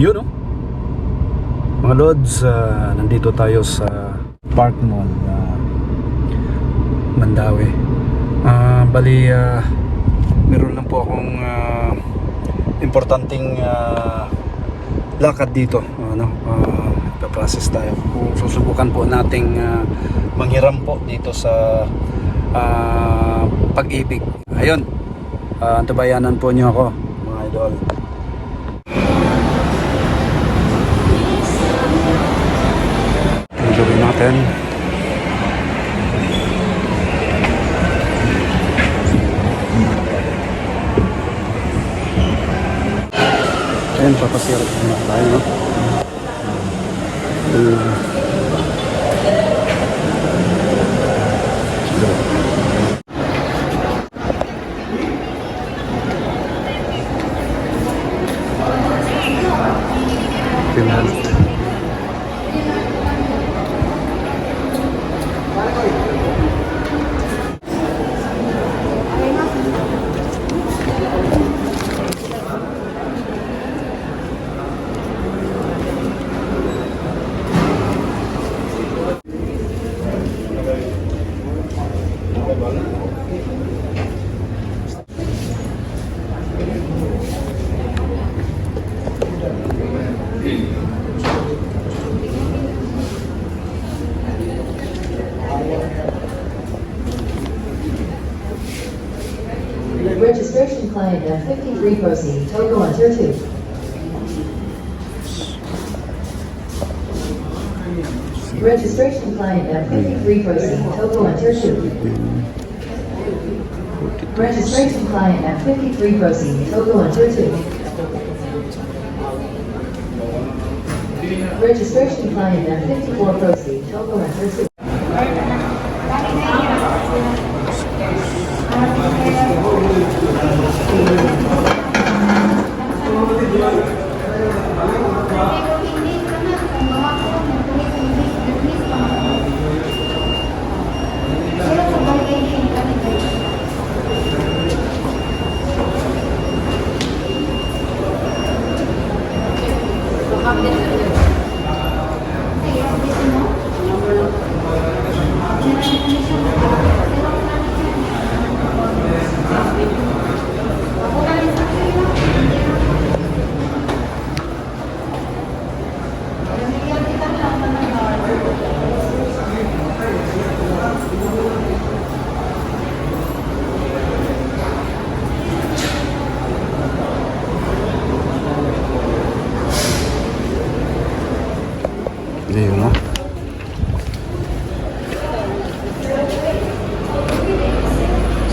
Yun oh. Mga lods, nandito tayo sa Park Mall, Mandaue. Bali, meron lang po akong importanteng lakad dito. Paprocess tayo. Susubukan po nating manghiram po dito sa Pag-ibig. Ayun, antabayanan po niyo ako, mga idol. Gawin natin. Ayun, papasirap na tayo, no? Registration client F53 proceed, Togo enter 2. Registration client F53 proceed, Togo enter 2. Registration client F53 proceed, Togo enter 2. Registration client F54 proceed, Togo enter 2. Ayun, no?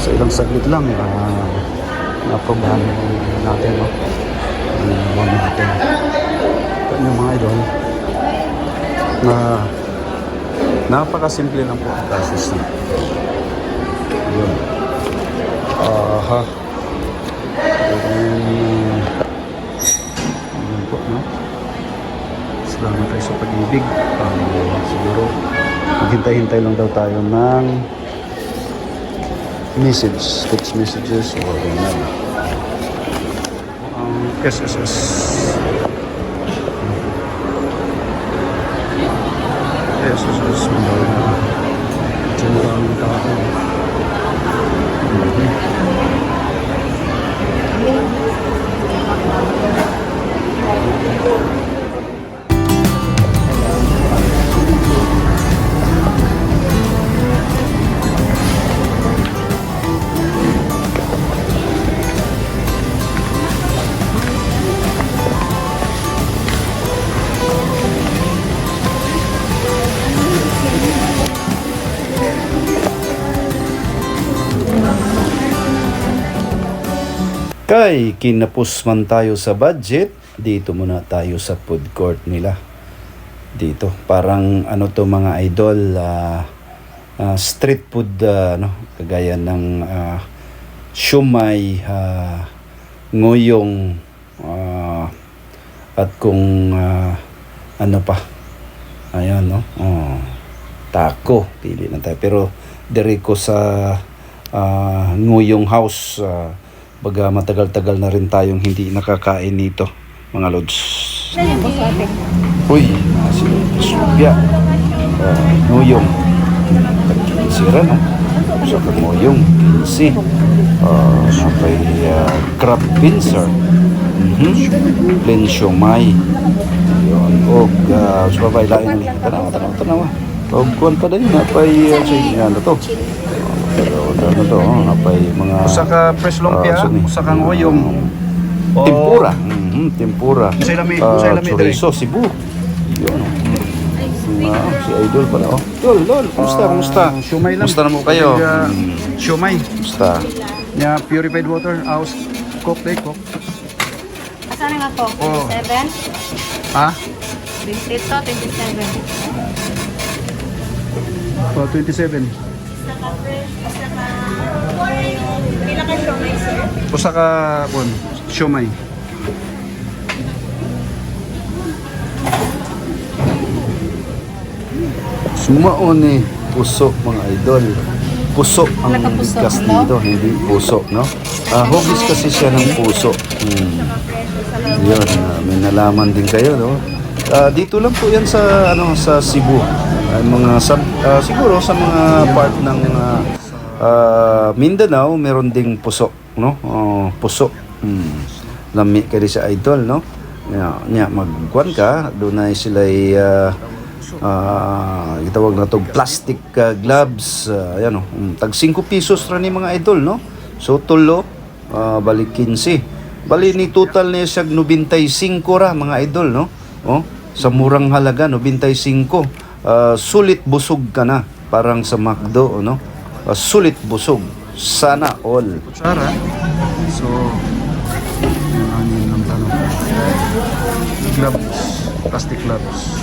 So ilang saglit lang, naprobahan natin, no? Ang natin. Ito yung mga idol na napakasimple lang po ang process na. Yun. Aha. Yun po, no? Salamat tayo sa Pag-ibig. Siguro maghintay-hintay lang daw tayo ng message, text messages o ganyan. SSS. SSS. Maraming tao. Kay kinapos man tayo sa budget, dito muna tayo sa food court nila. Dito, parang ano to mga idol, street food, kagaya ng siomay, ngoyong, at kung ano pa, ayan, no? Taco, pili na tayo. Pero diri ko sa Nguyong House, baga matagal-tagal na rin tayong hindi nakakain nito, mga lods. Uy, si Supya. Nguyong. Sira, no? So, nguyong. Pinsi. Napay crab pincer. Plain siomay. Yun. O, sababay lain. Tanawa. O, kuwan pa din. Napay, ano to? Pero, ano to? Napay mga... Usa ka fresh lumpia, usa ka nguyong. Tempura. Tempura. Usay lami dire. Chorizo, Cebu. Yun. Si Idol pala. Oh. Lol. Kumusta? Siomay lang. Kumusta na mo kayo? Siomay. Kumusta? Yeah, purified water, house cook. Asan nga to? Oh. 27? Ha? Dito, 27. Oh, 27. Pila ka siomay, sir? Usa ka bon, siomay. Sumaon ni puso mga idol. Puso ang Wala ka puso, bigkas no? dito, hindi puso, no? Hugis kasi siya ng puso. Yun, may nalaman din kayo, no? Dito lang po yan sa sa Cebu. Siguro sa mga part ng Mindanao meron ding puso, no? Puso. Lami kay sa idol, no? Nya magkuan ka, doon ay sila itawag na to plastic gloves, ayan tag 5 pesos ra ni mga idol, no? So tulo bali 15. Bali ni total ni siya 95 ra mga idol, no? Sa murang halaga 95. Sulit busog ka na parang sa McDo, no? Sulit busog. Sana all. Kutsara. So, ano lang tanong. Gloves, plastic gloves.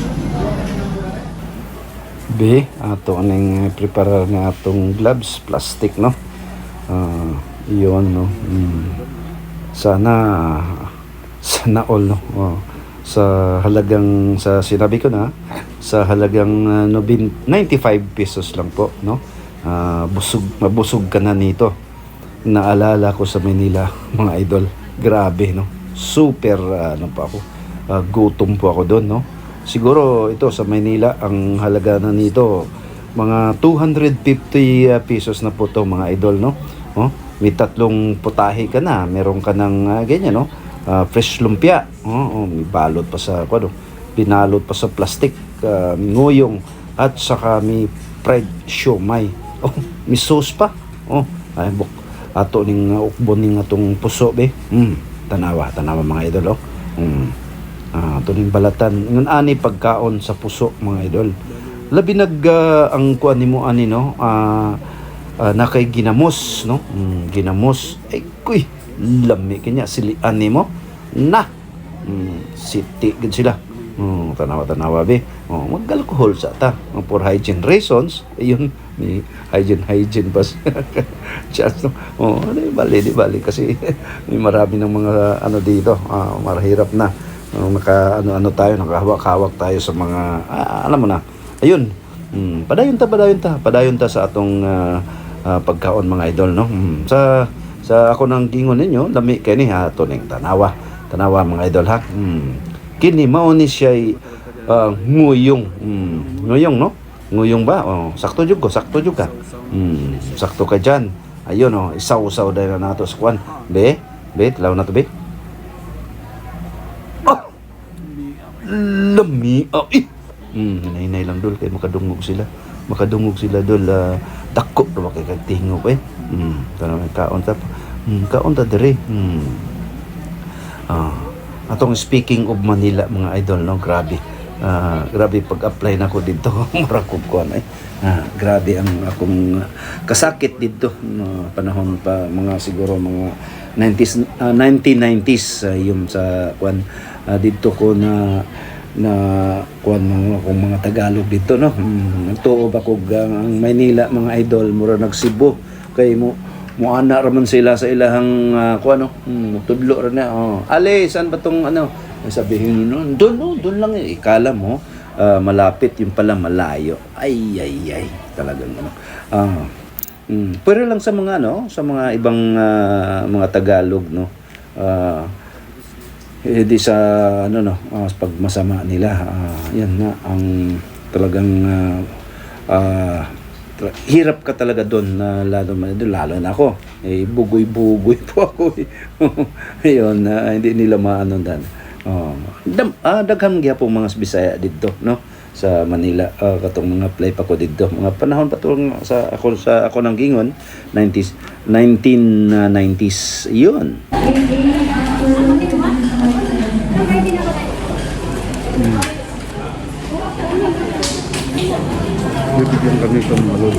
Ato aning prepare na atong gloves, plastic, no? Iyon, no? Sana all, no? Sa halagang, sa sinabi ko na, sa halagang 95 pesos lang po, no? Mabusog ka na nito. Naalala ko sa Manila, mga idol. Grabe, no? Super, pa ako. Gutom po ako doon, no? Siguro ito sa Manila, ang halaga na nito, mga 250 pesos na po to mga idol, no? May 3 putahe ka na, meron ka ng ganyan, no? Fresh lumpia, may balot pa sa pinalot pa sa plastic, nguyong, at saka may fried siomay. May sauce pa. Ato ning ukbon ning atong puso be. Tanawa mga idol, ato ning balatan. Ngun ani pagkaon sa puso mga idol. Labi ang kuan nimo ani, no? Nakay ginamos, no? Ginamos. Ay kuy, lami kanya silian nimo. Siti gid sila. Tanawa be. Mag-alcohol sa ta. For hygiene reasons, ayun, may hygiene pas. Just, di bali kasi may marami ng mga dito, marahirap na. Ano tayo, nakahawak-hawak tayo sa mga, alam mo na. Ayun. Padayon ta sa atong pagkaon mga idol, no? Sa ako nang gingon ninyo, lami kay ni ato ning tanawa mga idol, ha. Kini mao ni siya nguyong. Nguyong, no? Nguyong ba? Sakto jud ka. Sakto ka diyan. Ayun, isaw-saw dahil na nato sa kwan. Be, tilaw na to, be. Lami. Hinay lang dul kay makadungog sila dul. Dako ra kay kagtingog tanang kaon ta dire. Atong speaking of Manila mga idol, no? Grabe pag-apply na ko dito. Marakog ko grabe ang akong kasakit dito, panahon pa mga siguro mga 1990s, yung sa kwan dito ko na kuan mga Tagalog dito, no? Tuo ba ko ang Maynila mga idol mura nagsibo kay mo ana raman sila sa ilahang tudlo ra na. Ale, saan ba tong sabihin no? Doon lang ikala mo malapit, yung pala malayo. Ay talagang pero lang sa mga sa mga ibang mga Tagalog, no? di sa ano no, pag masama nila, yan na ang talagang hirap ka talaga doon na lalo na ako. Bugoy-bugoy po ako. Ayun, hindi nila maano dan. Daghang gyapon mga Bisaya dito, no? Sa Manila, katong mga play pa ko dito. Mga panahon pa to sa ako ng gingon, 1990s. Yun. Bibigyan kami itong malod.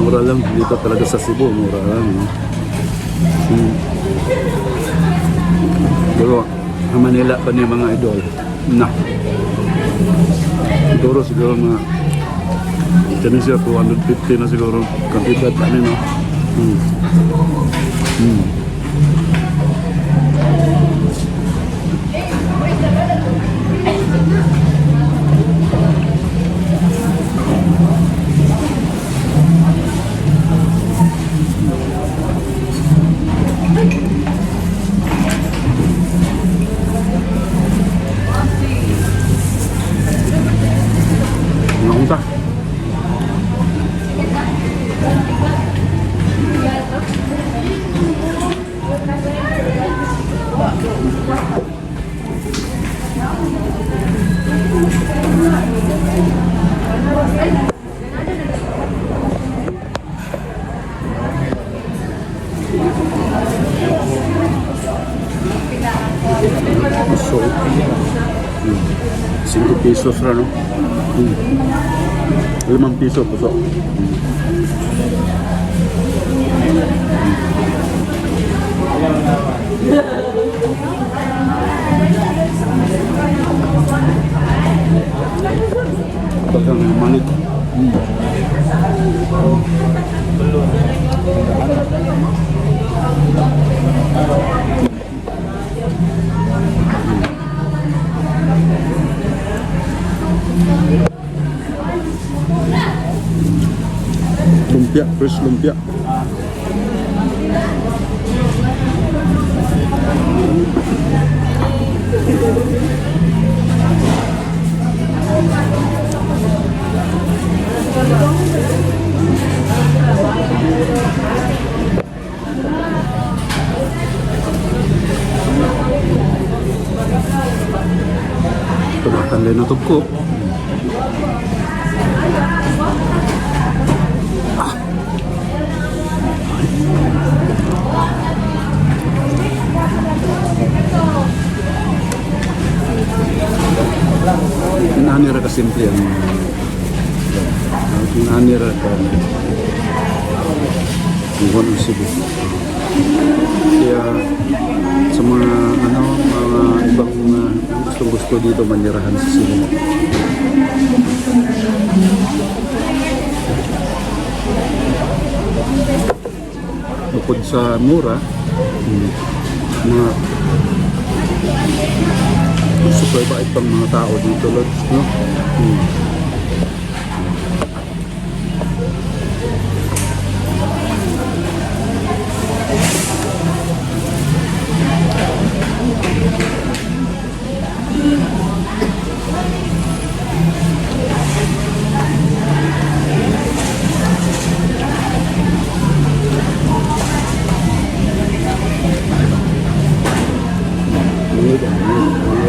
Mura lang dito talaga sa Cebu, mura lang. No? Pero ang Manila pa niya mga idol na siguro mga dyan siya 250 na siguro kantidad ano no. Naunta. So, 5 pesos ra no. 5 piso puso. Bakang manik. Lumpia, fresh lumpia. Tumakan din na tugko. Inanira ka simple ang inanira ka buwan ng Cebu. Kaya sa mga mga ibang gusto dito manirahan sa Cebu. Bukod sa mura, mga super bait pang mga tao dito, Lods, no? Init.